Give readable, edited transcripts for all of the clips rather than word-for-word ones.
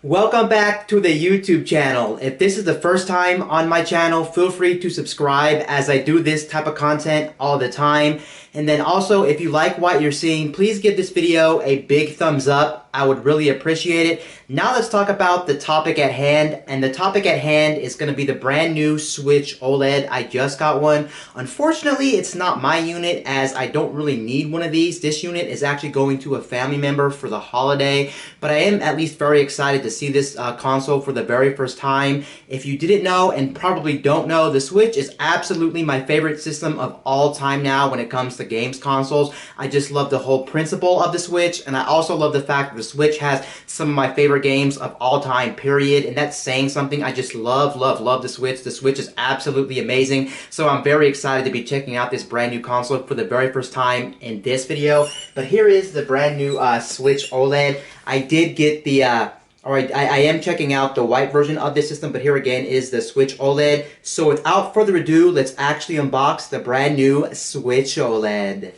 Welcome back to the YouTube channel. If this is the first time on my channel, feel free to subscribe as I do this type of content all the time. And then also, if you like what you're seeing, please give this video a big thumbs up. I would really appreciate it. Now let's talk about the topic at hand. And the topic at hand is going to be the brand new Switch OLED. I just got one. Unfortunately, it's not my unit as I don't really need one of these. This unit is actually going to a family member for the holiday. But I am at least very excited to see this console for the very first time. If you didn't know and probably don't know, the Switch is absolutely my favorite system of all time now when it comes to games consoles. I just love the whole principle of the Switch, and I also love the fact that the Switch has some of my favorite games of all time, period, and that's saying something. I just love the Switch. The Switch is absolutely amazing, so I'm very excited to be checking out this brand new console for the very first time in this video. But here is the brand new Switch OLED. I did get the Alright, I am checking out the white version of this system, but here again is the Switch OLED. So without further ado, let's actually unbox the brand new Switch OLED.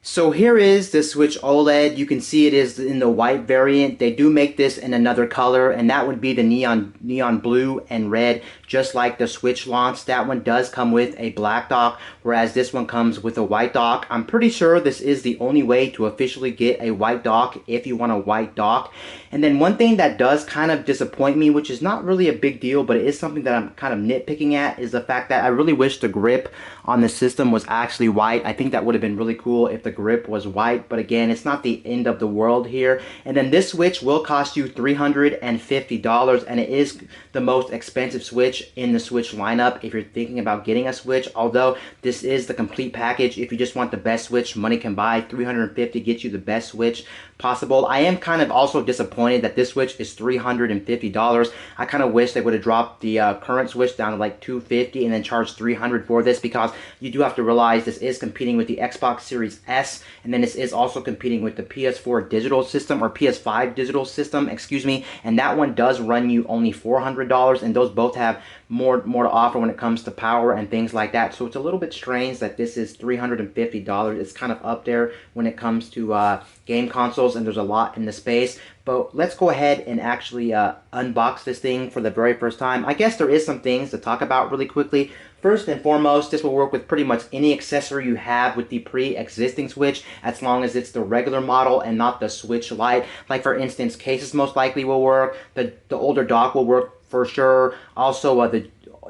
So here is the Switch OLED. You can see it is in the white variant. They do make this in another color, and that would be the neon blue and red, just like the Switch launch. That one does come with a black dock, whereas this one comes with a white dock. I'm pretty sure this is the only way to officially get a white dock if you want a white dock. And then one thing that does kind of disappoint me, which is not really a big deal, but it is something that I'm kind of nitpicking at, is the fact that I really wish the grip on the system was actually white. I think that would have been really cool if the grip was white, but again, it's not the end of the world here. And then this Switch will cost you $350, and it is the most expensive Switch in the Switch lineup if you're thinking about getting a Switch, although this is the complete package. If you just want the best Switch money can buy, $350 gets you the best Switch possible. I am kind of also disappointed that this Switch is $350. I kind of wish they would have dropped the current Switch down to like $250 and then charged $300 for this, because you do have to realize this is competing with the Xbox Series S, and then this is also competing with the PS4 digital system, or PS5 digital system, excuse me, and that one does run you only $400, and those both have more to offer when it comes to power and things like that. So it's a little bit strange that this is $350. It's kind of up there when it comes to game consoles, and there's a lot in the space. But let's go ahead and actually unbox this thing for the very first time. I guess there is some things to talk about really quickly. First and foremost, this will work with pretty much any accessory you have with the pre-existing Switch, as long as it's the regular model and not the Switch Lite. Like for instance, cases most likely will work. The older dock will work for sure. Also,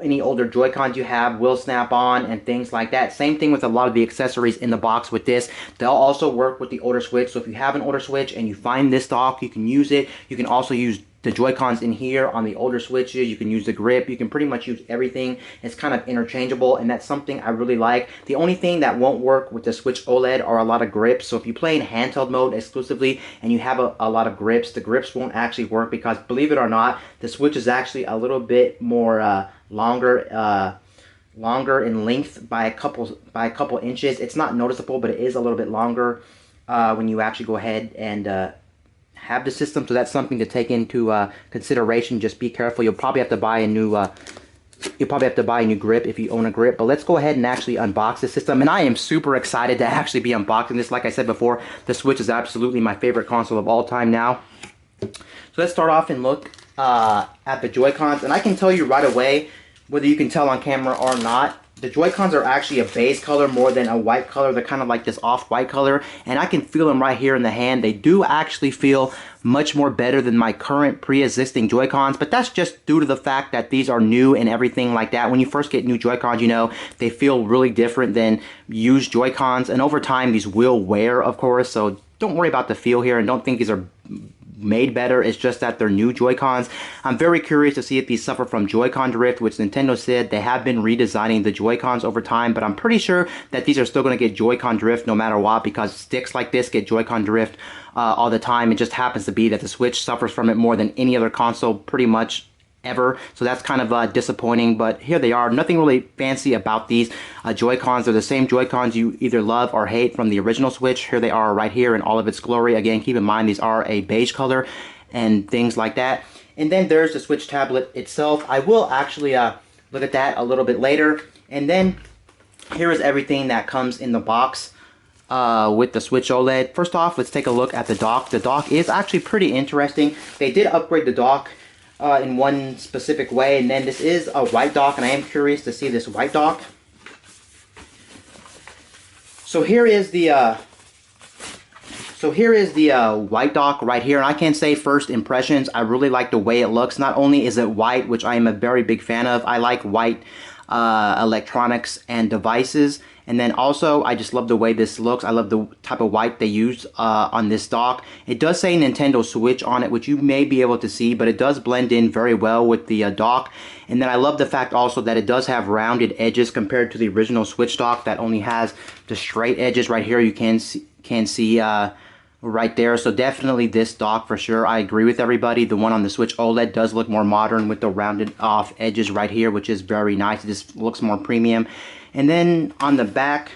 any older Joy-Cons you have will snap on and things like that. Same thing with a lot of the accessories in the box with this. They'll also work with the older Switch. So if you have an older Switch and you find this dock, you can use it. You can also use the Joy-Cons in here on the older Switches. You can use the grip. You can pretty much use everything. It's kind of interchangeable, and that's something I really like. The only thing that won't work with the Switch OLED are a lot of grips. So if you play in handheld mode exclusively and you have a lot of grips, the grips won't actually work, because believe it or not, the Switch is actually a little bit more longer in length by a couple inches. It's not noticeable, but it is a little bit longer when you actually go ahead and have the system. So that's something to take into consideration. Just be careful. You'll probably have to buy a new grip if you own a grip. But let's go ahead and actually unbox the system, and I am super excited to actually be unboxing this. Like I said before, the Switch is absolutely my favorite console of all time now. So let's start off and look at the Joy-Cons, and I can tell you right away, whether you can tell on camera or not, the Joy-Cons are actually a base color more than a white color. They're kind of like this off-white color, and I can feel them right here in the hand. They do actually feel much more better than my current pre-existing Joy-Cons, but that's just due to the fact that these are new and everything like that. When you first get new Joy-Cons, you know, they feel really different than used Joy-Cons, and over time these will wear, of course, so don't worry about the feel here, and don't think these are made better. It's just that they're new Joy-Cons. I'm very curious to see if these suffer from Joy-Con drift, which Nintendo said they have been redesigning the Joy-Cons over time, but I'm pretty sure that these are still going to get Joy-Con drift no matter what, because sticks like this get Joy-Con drift all the time. It just happens to be that the Switch suffers from it more than any other console pretty much ever, so that's kind of disappointing, but here they are. Nothing really fancy about these Joy-Cons. They're the same Joy-Cons you either love or hate from the original Switch. Here they are right here in all of its glory. Again, keep in mind these are a beige color and things like that. And then there's the Switch tablet itself. I will actually look at that a little bit later. And then here is everything that comes in the box. with the Switch OLED. First off, let's take a look at the dock. The dock is actually pretty interesting. They did upgrade the dock in one specific way, and then this is a white dock, and I am curious to see this white dock. So here is the white dock right here, and I can say first impressions, I really like the way it looks. Not only is it white, which I am a very big fan of, I like white electronics and devices, and then also I just love the way this looks. I love the type of white they use on this dock. It does say Nintendo Switch on it, which you may be able to see, but it does blend in very well with the dock. And then I love the fact also that it does have rounded edges compared to the original Switch dock that only has the straight edges. Right here you can see right there. So definitely this dock for sure. I agree with everybody. The one on the Switch OLED does look more modern with the rounded off edges right here, which is very nice. It just looks more premium. And then on the back,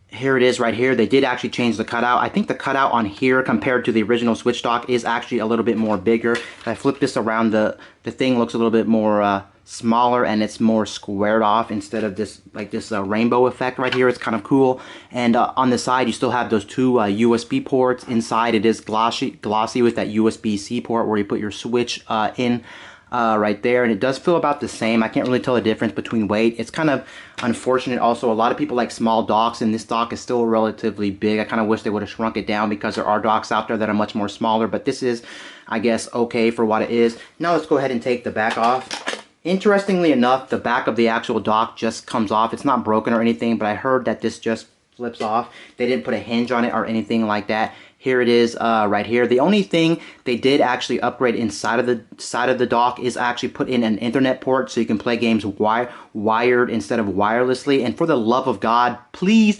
here it is right here. They did actually change the cutout. I think the cutout on here compared to the original Switch dock is actually a little bit more bigger. If I flip this around, the thing looks a little bit more smaller, and it's more squared off instead of this rainbow effect right here. It's kind of cool. And on the side you still have those two USB ports. Inside it is glossy with that USB-C port where you put your Switch in right there, and it does feel about the same. I can't really tell the difference between weight. It's kind of unfortunate also. A lot of people like small docks, and this dock is still relatively big. I kind of wish they would have shrunk it down because there are docks out there that are much more smaller, but this is, I guess, okay for what it is. Now let's go ahead and take the back off. Interestingly enough, the back of the actual dock just comes off. It's not broken or anything, but I heard that this just flips off. They didn't put a hinge on it or anything like that. Here it is right here. The only thing they did actually upgrade inside of the dock is actually put in an Ethernet port so you can play games wired instead of wirelessly. And for the love of God, please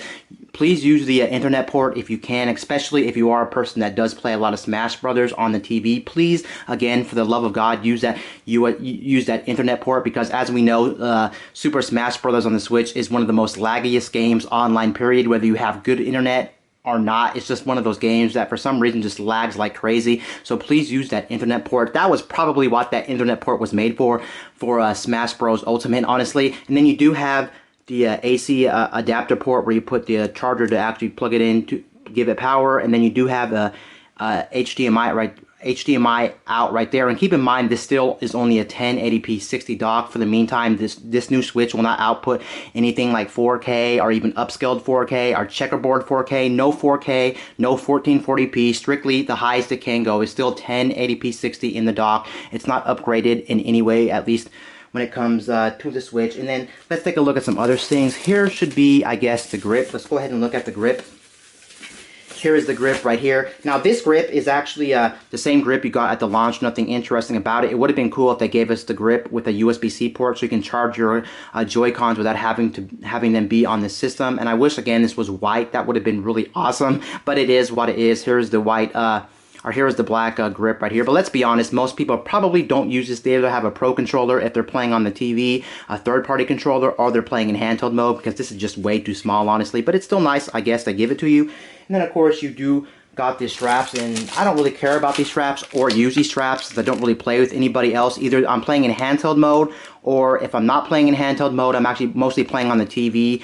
use the Ethernet port if you can, especially if you are a person that does play a lot of Smash Brothers on the TV. Please, again, for the love of God, use that Ethernet port, because as we know, Super Smash Brothers on the Switch is one of the most laggiest games online, period. Whether you have good internet or not, it's just one of those games that for some reason just lags like crazy. So please use that Ethernet port. That was probably what that Ethernet port was made for Smash Bros. Ultimate, honestly. And then you do have the AC adapter port where you put the charger to actually plug it in to give it power, and then you do have a HDMI out right there. And keep in mind, this still is only a 1080p 60 dock. For the meantime, this new Switch will not output anything like 4K or even upscaled 4K or checkerboard 4K. No 4K, no 1440p. Strictly the highest it can go is still 1080p 60 in the dock. It's not upgraded in any way, at least when it comes to the Switch. And then let's take a look at some other things. Here should be, I guess, the grip. Let's go ahead and look at the grip. Here is the grip right here. Now this grip is actually the same grip you got at the launch. Nothing interesting about it. It would have been cool if they gave us the grip with a USB-C port so you can charge your Joy-Cons without having them be on the system. And I wish, again, this was white. That would have been really awesome. But it is what it is. Here's the white or here is the black grip right here. But let's be honest, most people probably don't use this. They either have a Pro controller if they're playing on the TV, a third-party controller, or they're playing in handheld mode, because this is just way too small, honestly. But it's still nice, I guess, they give it to you. And then, of course, you do got these straps, and I don't really care about these straps or use these straps. I don't really play with anybody else. Either I'm playing in handheld mode, or if I'm not playing in handheld mode, I'm actually mostly playing on the TV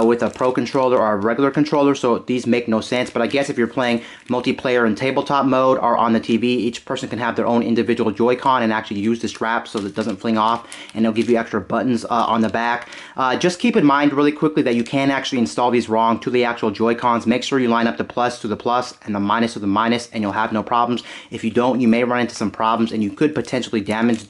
with a Pro controller or a regular controller, so these make no sense. But I guess if you're playing multiplayer in tabletop mode or on the TV, each person can have their own individual Joy-Con and actually use the strap so that it doesn't fling off, and they'll give you extra buttons on the back. Just keep in mind really quickly that you can actually install these wrong to the actual Joy-Cons. Make sure you line up the plus to the plus and the minus to the minus, and you'll have no problems. If you don't, you may run into some problems, and you could potentially damage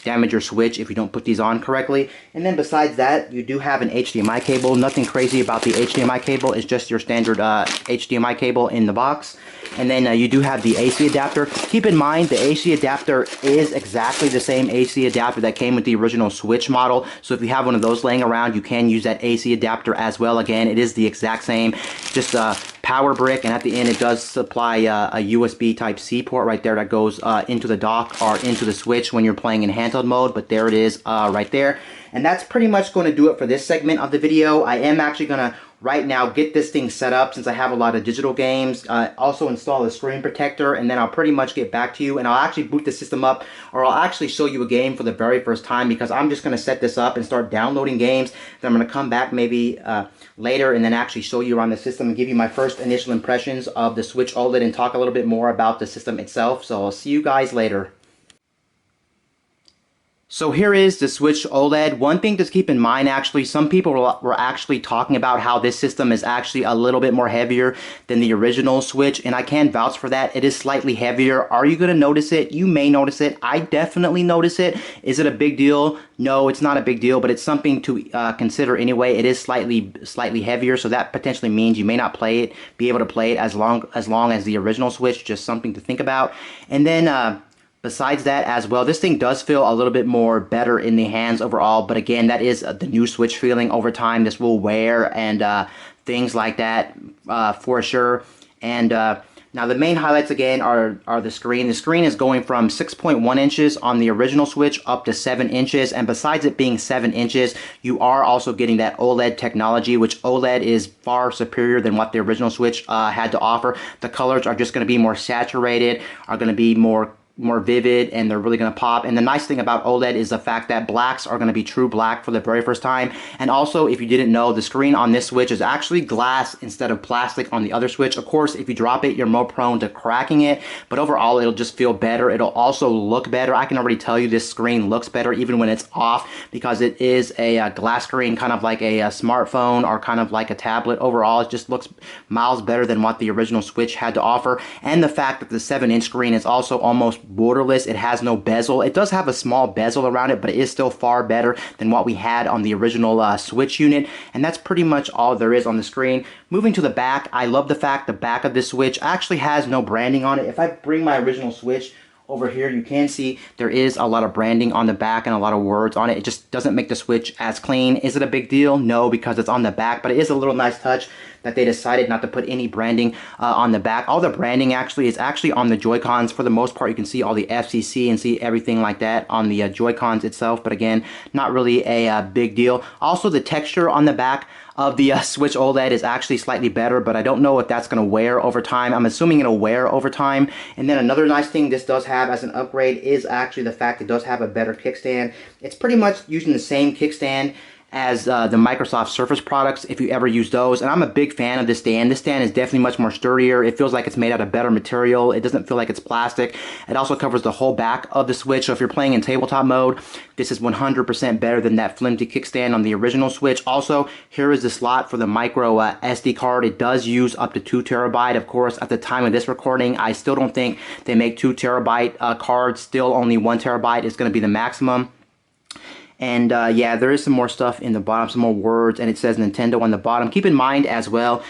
your Switch if you don't put these on correctly. And then besides that, you do have an HDMI cable. Nothing crazy about the HDMI cable. It's just your standard HDMI cable in the box. And then you do have the AC adapter. Keep in mind, the AC adapter is exactly the same AC adapter that came with the original Switch model. So if you have one of those laying around, you can use that AC adapter as well. Again, it is the exact same, just a power brick, and at the end it does supply a USB Type-C port right there that goes into the dock or into the Switch when you're playing in handheld mode. But there it is right there. And that's pretty much going to do it for this segment of the video. I am actually going to right now get this thing set up since I have a lot of digital games. Also install a screen protector, and then I'll pretty much get back to you, and I'll actually boot the system up, or I'll actually show you a game for the very first time, because I'm just going to set this up and start downloading games. Then I'm going to come back maybe later and then actually show you around the system and give you my first initial impressions of the Switch OLED and talk a little bit more about the system itself. So I'll see you guys later. So here is the Switch OLED. One thing to keep in mind, actually, some people were actually talking about how this system is actually a little bit more heavier than the original Switch, and I can vouch for that. It is slightly heavier. Are you going to notice it? You may notice it. I definitely notice it. Is it a big deal? No, it's not a big deal, but it's something to consider anyway. It is slightly heavier, so that potentially means you may not be able to play it as long as the original Switch. Just something to think about. And then besides that as well, this thing does feel a little bit more better in the hands overall, but again, that is the new Switch feeling over time. This will wear and things like that for sure. And now the main highlights again are the screen. The screen is going from 6.1 inches on the original Switch up to 7 inches, and besides it being 7 inches, you are also getting that OLED technology, which OLED is far superior than what the original Switch had to offer. The colors are just going to be more saturated, are going to be more vivid, and they're really going to pop. And the nice thing about OLED is the fact that blacks are going to be true black for the very first time. And also, if you didn't know, the screen on this Switch is actually glass instead of plastic on the other Switch. Of course, if you drop it, you're more prone to cracking it, but overall it'll just feel better. It'll also look better. I can already tell you this screen looks better even when it's off, because it is a glass screen, kind of like a smartphone or kind of like a tablet. Overall, it just looks miles better than what the original Switch had to offer. And the fact that the 7-inch screen is also almost borderless. It has no bezel. It does have a small bezel around it, but it is still far better than what we had on the original Switch unit. And that's pretty much all there is on the screen. Moving to the back, I love the fact the back of this Switch actually has no branding on it. If I bring my original Switch over here, you can see there is a lot of branding on the back and a lot of words on it. It just doesn't make the Switch as clean. Is it a big deal? No, because it's on the back, but it is a little nice touch that they decided not to put any branding on the back. All the branding actually is on the Joy-Cons. For the most part, you can see all the FCC and see everything like that on the Joy-Cons itself, but again, not really a big deal. Also, the texture on the back of the Switch OLED is actually slightly better, but I don't know if that's going to wear over time. I'm assuming it'll wear over time. And then another nice thing this does have as an upgrade is actually the fact it does have a better kickstand. It's pretty much using the same kickstand as the Microsoft Surface products, if you ever use those. And I'm a big fan of this stand. This stand is definitely much more sturdier. It feels like it's made out of better material. It doesn't feel like it's plastic. It also covers the whole back of the Switch. So if you're playing in tabletop mode, this is 100% better than that flimsy kickstand on the original Switch. Also, here is the slot for the micro SD card. It does use up to 2 terabyte. Of course, at the time of this recording, I still don't think they make 2 terabyte cards. Still only 1 terabyte is going to be the maximum. And yeah, there is some more stuff in the bottom, some more words, and it says Nintendo on the bottom. Keep in mind as well,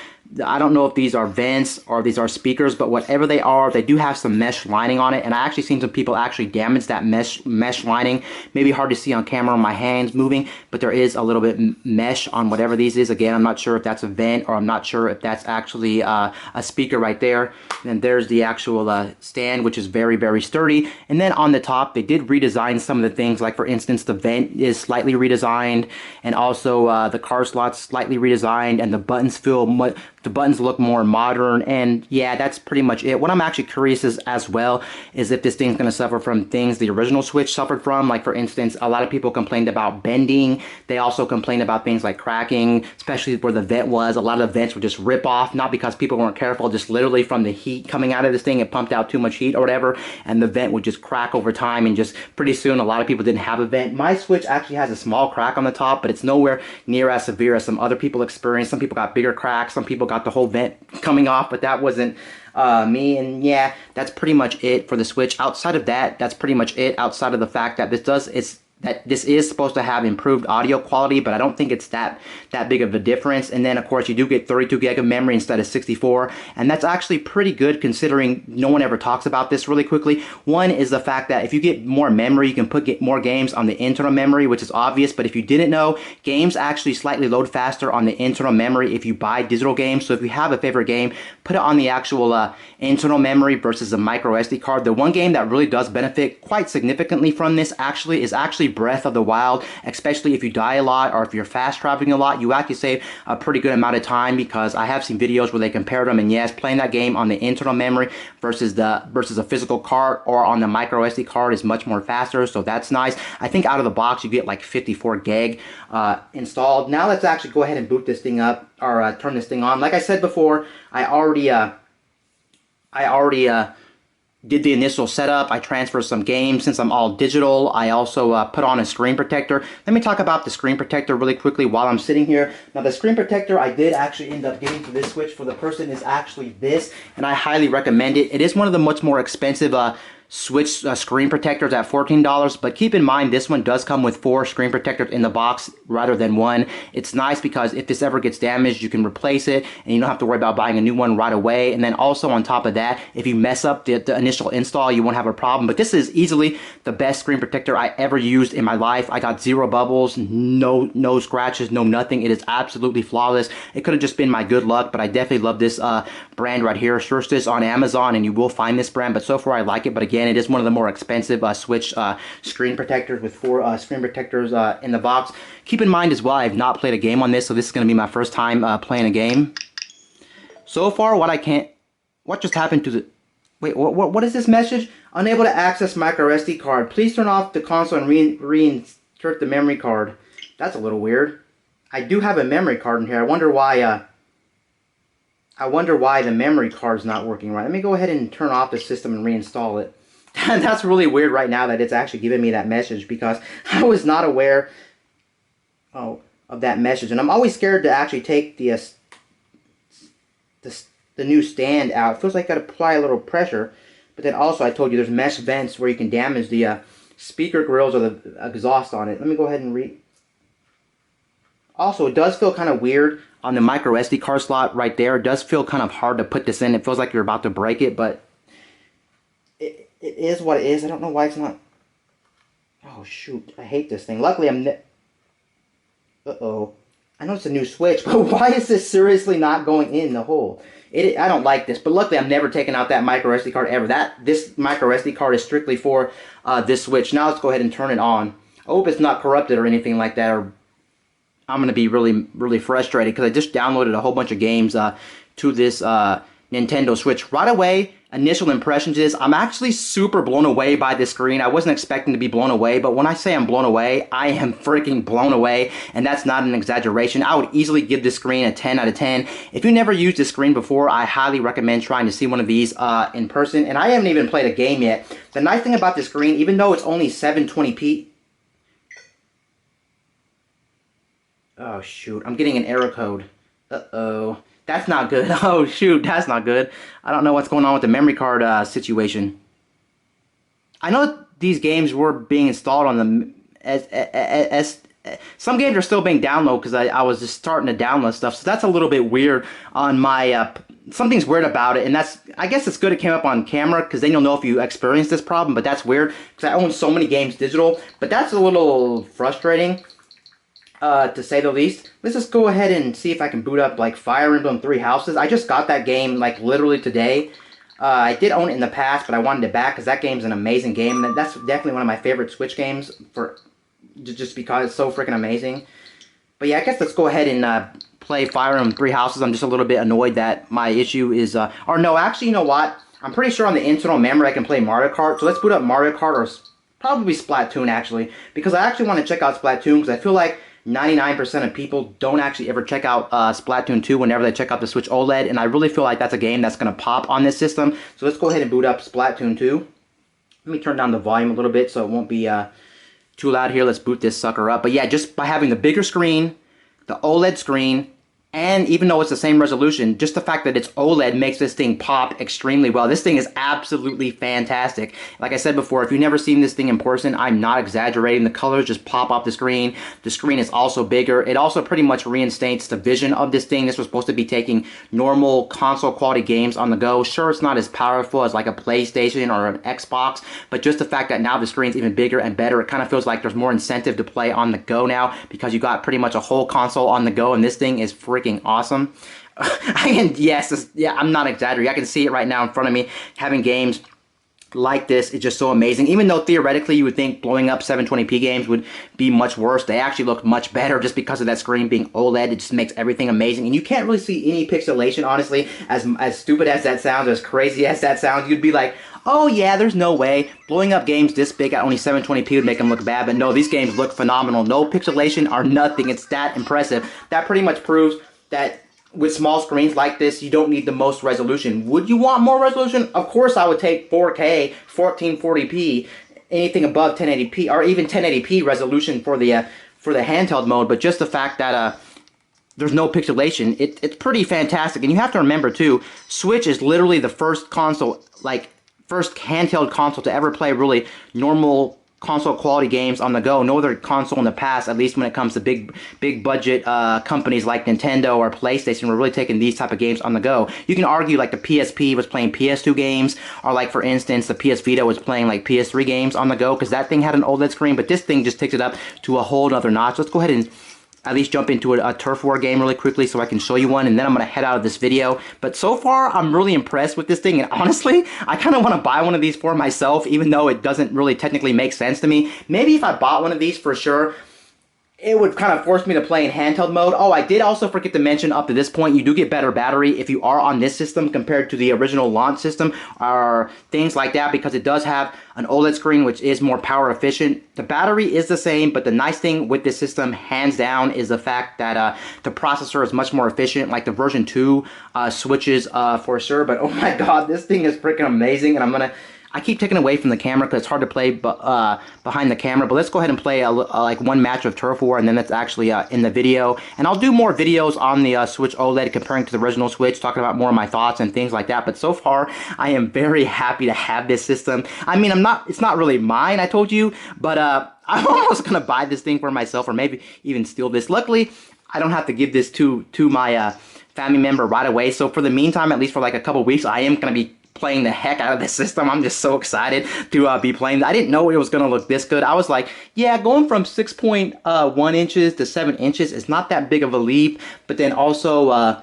I don't know if these are vents or these are speakers, but whatever they are, they do have some mesh lining on it, and I actually seen some people actually damage that mesh lining. Maybe hard to see on camera, my hands moving, but there is a little bit mesh on whatever these is. Again, I'm not sure if that's a vent or I'm not sure if that's actually a speaker right there. And then there's the actual stand, which is very, very sturdy. And then on the top, they did redesign some of the things, like for instance, the vent is slightly redesigned, and also the card slot's slightly redesigned, and the buttons the buttons look more modern. And yeah, that's pretty much it. What I'm actually curious is as well is if this thing's going to suffer from things the original Switch suffered from. Like for instance, a lot of people complained about bending. They also complained about things like cracking, especially where the vent was. A lot of the vents would just rip off, not because people weren't careful, just literally from the heat coming out of this thing. It pumped out too much heat or whatever, and the vent would just crack over time, and just pretty soon a lot of people didn't have a vent. My Switch actually has a small crack on the top, but it's nowhere near as severe as some other people experienced. Some people got bigger cracks, some people got the whole vent coming off, but that wasn't me. And yeah, that's pretty much it for the Switch. Outside of that, that's pretty much it. Outside of the fact that this is supposed to have improved audio quality, but I don't think it's that big of a difference. And then of course you do get 32 gig of memory instead of 64, and that's actually pretty good considering no one ever talks about this really quickly. One is the fact that if you get more memory, you can put more games on the internal memory, which is obvious, but if you didn't know, games actually slightly load faster on the internal memory if you buy digital games. So if you have a favorite game, put it on the actual internal memory versus a micro SD card. The one game that really does benefit quite significantly from this is actually Breath of the Wild, especially if you die a lot or if you're fast traveling a lot. You actually save a pretty good amount of time, because I have seen videos where they compare them, and yes, playing that game on the internal memory versus a physical card or on the micro SD card is much more faster, so that's nice. I think out of the box you get like 54 gig installed. Now let's actually go ahead and boot this thing up, or turn this thing on. Like I said before, I already did the initial setup. I transferred some games. Since I'm all digital, I also put on a screen protector. Let me talk about the screen protector really quickly while I'm sitting here. Now, the screen protector I did actually end up getting for this Switch for the person is actually this, and I highly recommend it. It is one of the much more expensive Switch screen protectors at $14, but keep in mind this one does come with 4 screen protectors in the box rather than 1. It's nice because if this ever gets damaged, you can replace it and you don't have to worry about buying a new one right away. And then also on top of that, if you mess up the initial install, you won't have a problem. But this is easily the best screen protector I ever used in my life. I got 0 bubbles, no scratches, no nothing. It is absolutely flawless. It could have just been my good luck, but I definitely love this brand right here. Search this on Amazon and you will find this brand, but so far I like it. But again, it is one of the more expensive Switch screen protectors, with 4 screen protectors in the box. Keep in mind as well, I have not played a game on this, so this is going to be my first time playing a game. So far, what just happened to the... Wait, what is this message? Unable to access micro SD card. Please turn off the console and reinsert the memory card. That's a little weird. I do have a memory card in here. I wonder why the memory card's not working right. Let me go ahead and turn off the system and reinstall it. That's really weird right now that it's actually giving me that message, because I was not aware of that message. And I'm always scared to actually take the new stand out. It feels like I gotta apply a little pressure. But then also I told you there's mesh vents where you can damage the speaker grills or the exhaust on it. Let me go ahead and read. Also, it does feel kind of weird on the micro SD card slot right there. It does feel kind of hard to put this in. It feels like you're about to break it, but it is what it is. I don't know why it's not... Oh, shoot. I hate this thing. Luckily, Uh-oh. I know it's a new Switch, but why is this seriously not going in the hole? I don't like this, but luckily I'm never taking out that micro SD card ever. This micro SD card is strictly for this Switch. Now let's go ahead and turn it on. I hope it's not corrupted or anything like that, or I'm going to be really frustrated, because I just downloaded a whole bunch of games to this Nintendo Switch. Right away, initial impressions is I'm actually super blown away by this screen. I wasn't expecting to be blown away, but when I say I'm blown away, I am freaking blown away, and that's not an exaggeration. I would easily give this screen a 10 out of 10. If you never used this screen before, I highly recommend trying to see one of these in person, and I haven't even played a game yet. The nice thing about this screen, even though it's only 720p... Oh, shoot. I'm getting an error code. Uh-oh. That's not good. Oh, shoot. That's not good. I don't know what's going on with the memory card situation. I know these games were being installed on the... some games are still being downloaded, because I was just starting to download stuff. So that's a little bit weird on my... something's weird about it. And that's... I guess it's good it came up on camera, because then you'll know if you experience this problem. But that's weird, because I own so many games digital. But that's a little frustrating, to say the least. Let's just go ahead and see if I can boot up like Fire Emblem Three Houses. I just got that game like literally today. I did own it in the past, but I wanted it back because that game's an amazing game. And that's definitely one of my favorite Switch games, just because it's so freaking amazing. But yeah, I guess let's go ahead and play Fire Emblem Three Houses. I'm just a little bit annoyed that my issue is... or no, actually, you know what? I'm pretty sure on the internal memory I can play Mario Kart. So let's boot up Mario Kart, or probably Splatoon, actually. Because I actually want to check out Splatoon, because I feel like 99% of people don't actually ever check out Splatoon 2 whenever they check out the Switch OLED, and I really feel like that's a game that's going to pop on this system. So let's go ahead and boot up Splatoon 2. Let me turn down the volume a little bit so it won't be too loud here. Let's boot this sucker up. But yeah, just by having the bigger screen, the OLED screen, and even though it's the same resolution, just the fact that it's OLED makes this thing pop extremely well. This thing is absolutely fantastic. Like I said before, if you've never seen this thing in person, I'm not exaggerating. The colors just pop off the screen. The screen is also bigger. It also pretty much reinstates the vision of this thing. This was supposed to be taking normal console quality games on the go. Sure, it's not as powerful as like a PlayStation or an Xbox, but just the fact that now the screen's even bigger and better, it kind of feels like there's more incentive to play on the go now, because you got pretty much a whole console on the go, and this thing is freaking awesome. And yes, yeah, I'm not exaggerating. I can see it right now in front of me, having games like this is just so amazing. Even though theoretically you would think blowing up 720p games would be much worse, they actually look much better just because of that screen being OLED. It just makes everything amazing. And you can't really see any pixelation, honestly. As stupid as that sounds, as crazy as that sounds, you'd be like, oh yeah, there's no way. Blowing up games this big at only 720p would make them look bad. But no, these games look phenomenal. No pixelation or nothing. It's that impressive. That pretty much proves that with small screens like this, you don't need the most resolution. Would you want more resolution? Of course I would take 4K, 1440p, anything above 1080p, or even 1080p resolution for the handheld mode, but just the fact that there's no pixelation, it's pretty fantastic. And you have to remember too, Switch is literally the first console, like first handheld console to ever play really normal console quality games on the go. No other console in the past, at least when it comes to big budget companies like Nintendo or PlayStation, were really taking these type of games on the go. You can argue like the PSP was playing PS2 games, or like for instance the PS Vita was playing like PS3 games on the go, because that thing had an OLED screen, but this thing just takes it up to a whole other notch. Let's go ahead and at least jump into a turf war game really quickly so I can show you one, and then I'm going to head out of this video. But so far, I'm really impressed with this thing, and honestly, I kind of want to buy one of these for myself, even though it doesn't really technically make sense to me. Maybe if I bought one of these for sure, it would kind of force me to play in handheld mode. Oh, I did also forget to mention, up to this point, you do get better battery if you are on this system compared to the original launch system, or things like that, because it does have an OLED screen, which is more power efficient. The battery is the same, but the nice thing with this system, hands down, is the fact that the processor is much more efficient, like the version 2 switches for sure. But oh my god, this thing is freaking amazing, and I keep taking away from the camera because it's hard to play behind the camera, but let's go ahead and play like one match of Turf War, and then that's actually in the video. And I'll do more videos on the Switch OLED comparing to the original Switch, talking about more of my thoughts and things like that. But so far, I am very happy to have this system. I mean, it's not really mine, I told you, but I'm almost going to buy this thing for myself, or maybe even steal this. Luckily, I don't have to give this to my family member right away. So for the meantime, at least for like a couple weeks, I am going to be playing the heck out of this system. I'm just so excited to be playing. I didn't know it was going to look this good. I was like, yeah, going from 6.1 inches to 7 inches is not that big of a leap, but then also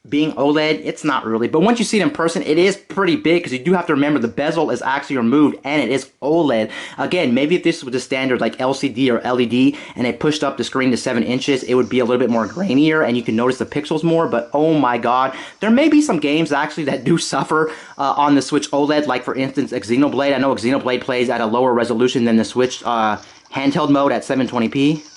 being OLED, it's not really. But once you see it in person, it is pretty big, because you do have to remember the bezel is actually removed and it is OLED. Again, maybe if this was a standard like LCD or LED and they pushed up the screen to 7 inches, it would be a little bit more grainier and you can notice the pixels more. But oh my god, there may be some games actually that do suffer on the Switch OLED, like for instance Xenoblade. I know Xenoblade plays at a lower resolution than the Switch handheld mode at 720p.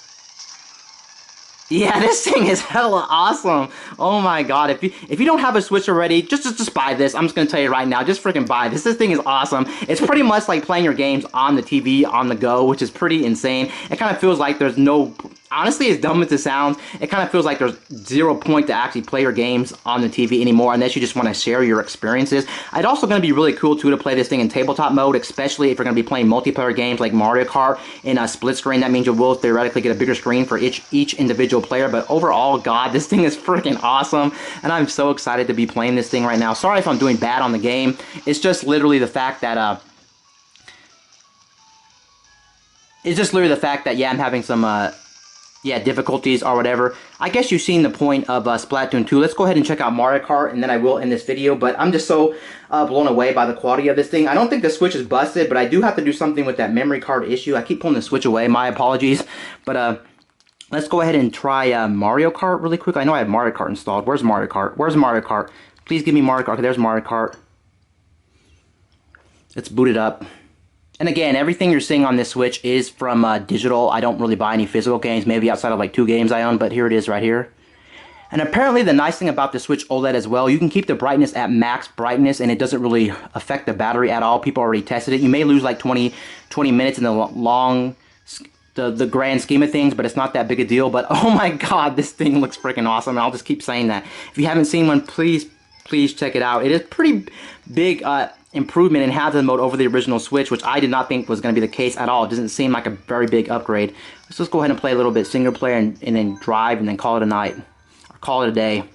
Yeah, this thing is hella awesome. Oh my god, if you don't have a Switch already, just buy this. I'm just gonna tell you right now, just freaking buy this. This thing is awesome. It's pretty much like playing your games on the TV on the go, which is pretty insane. It kind of feels like there's no... Honestly, as dumb as it sounds, it kind of feels like there's 0 point to actually play your games on the TV anymore, unless you just want to share your experiences. It's also going to be really cool, too, to play this thing in tabletop mode, especially if you're going to be playing multiplayer games like Mario Kart in a split screen. That means you will theoretically get a bigger screen for each individual player. But overall, god, this thing is freaking awesome, and I'm so excited to be playing this thing right now. Sorry if I'm doing bad on the game. It's just literally the fact that, yeah, I'm having some, difficulties or whatever. I guess you've seen the point of Splatoon 2. Let's go ahead and check out Mario Kart, and then I will end this video. But I'm just so blown away by the quality of this thing. I don't think the Switch is busted, but I do have to do something with that memory card issue. I keep pulling the Switch away. My apologies. But let's go ahead and try Mario Kart really quick. I know I have Mario Kart installed. Where's Mario Kart? Where's Mario Kart? Please give me Mario Kart. Okay, there's Mario Kart. Let's boot it up. And again, everything you're seeing on this Switch is from digital. I don't really buy any physical games, maybe outside of like 2 games I own, but here it is right here. And apparently the nice thing about the Switch OLED as well, you can keep the brightness at max brightness and it doesn't really affect the battery at all. People already tested it. You may lose like 20 minutes in the grand scheme of things, but it's not that big a deal. But oh my god, this thing looks freaking awesome. And I'll just keep saying that. If you haven't seen one, please check it out. It is pretty big improvement in handheld mode over the original Switch, which I did not think was going to be the case at all. It doesn't seem like a very big upgrade. Let's just go ahead and play a little bit single player and then drive and then call it a night. Or call it a day.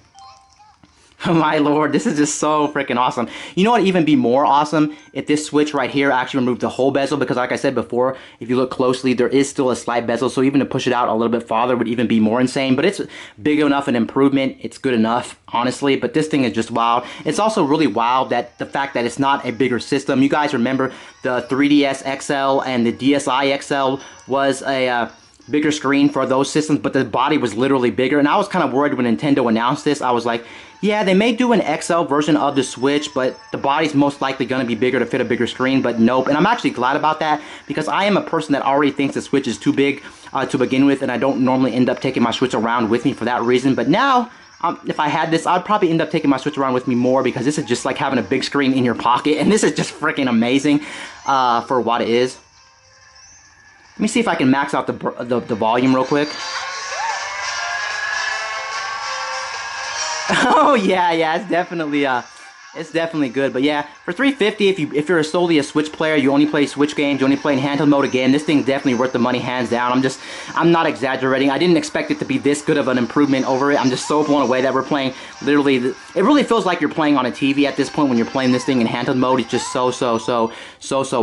My lord, this is just so freaking awesome. You know what would even be more awesome? If this Switch right here actually removed the whole bezel, because like I said before, if you look closely, there is still a slight bezel, so even to push it out a little bit farther would even be more insane, but it's big enough an improvement. It's good enough, honestly, but this thing is just wild. It's also really wild that the fact that it's not a bigger system. You guys remember the 3DS XL and the DSi XL was a bigger screen for those systems, but the body was literally bigger, and I was kind of worried when Nintendo announced this. I was like, yeah, they may do an XL version of the Switch, but the body's most likely going to be bigger to fit a bigger screen, but nope. And I'm actually glad about that, because I am a person that already thinks the Switch is too big to begin with, and I don't normally end up taking my Switch around with me for that reason. But now, if I had this, I'd probably end up taking my Switch around with me more, because this is just like having a big screen in your pocket, and this is just freaking amazing for what it is. Let me see if I can max out the volume real quick. Oh yeah, it's definitely good. But yeah, for $350, if you're solely a Switch player, you only play Switch games, you only play in handheld mode, again, this thing's definitely worth the money, hands down. I'm not exaggerating. I didn't expect it to be this good of an improvement over it. I'm just so blown away that we're playing literally. It really feels like you're playing on a TV at this point when you're playing this thing in handheld mode. It's just so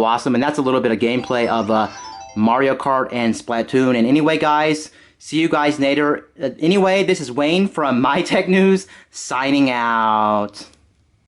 awesome. And that's a little bit of gameplay of Mario Kart and Splatoon. And anyway, guys, see you guys later. Anyway, this is Wayne from My Tech News, signing out.